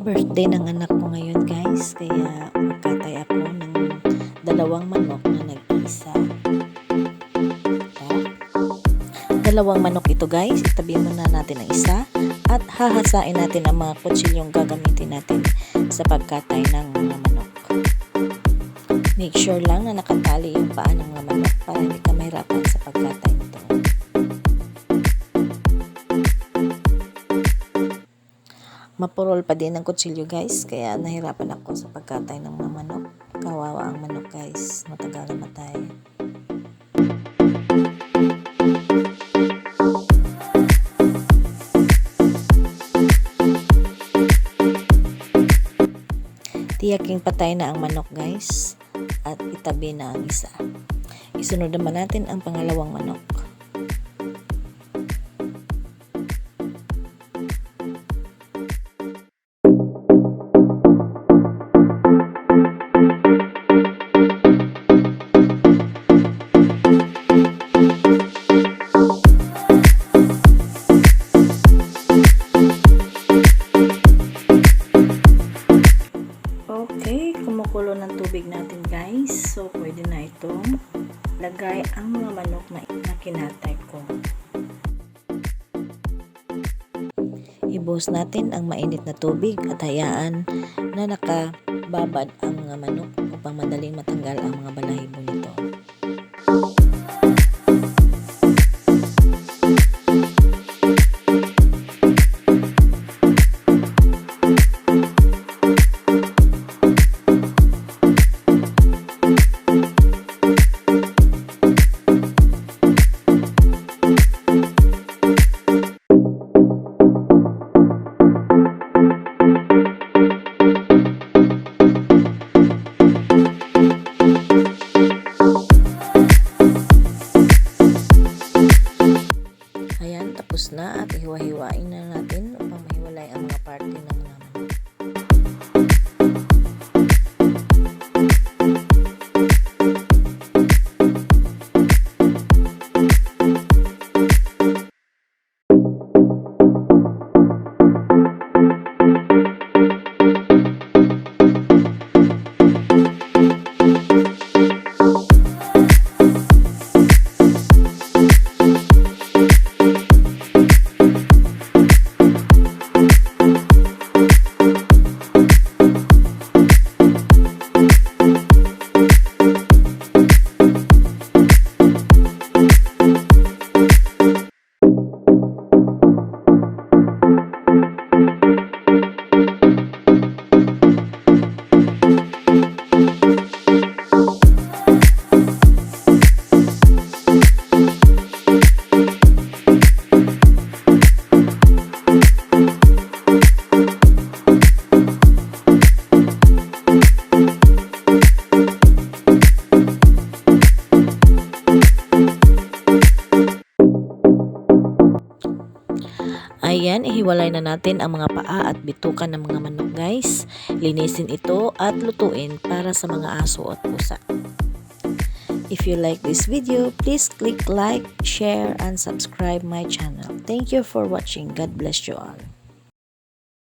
Birthday ng anak ko ngayon guys, kaya magkatay ako ng dalawang manok na nag-isa. Dalawang manok ito guys, itabi muna natin ang isa at hahasain natin ang mga kutsilyong gagamitin natin sa pagkatay ng mga manok. Make sure lang na nakatali yung paa ng mga manok para hindi ka mahirapan sa pagkatay nito. Mapurol pa din ang kutsilyo guys, kaya nahirapan ako sa pagkatay ng mga manok. Kawawa ang manok guys, matagal na matay. Tiyaking patay na ang manok guys at itabi na ang isa. Isunod naman natin ang pangalawang manok. Okay, kumukulo ng tubig natin guys. So, pwede na itong lagay ang mga manok na kinatay ko. Ibuhos natin ang mainit na tubig at hayaan na nakababad ang mga manok upang madaling matanggal ang mga balahibo nito. Ayan, tapos na at hiwa-hiwain na natin upang mahiwalay ang mga parte ng mga manok. Ayan, ihiwalay na natin ang mga paa at bitukan ng mga manok guys. Linisin ito at lutuin para sa mga aso at pusa. If you like this video, please click like, share, and subscribe my channel. Thank you for watching. God bless you all.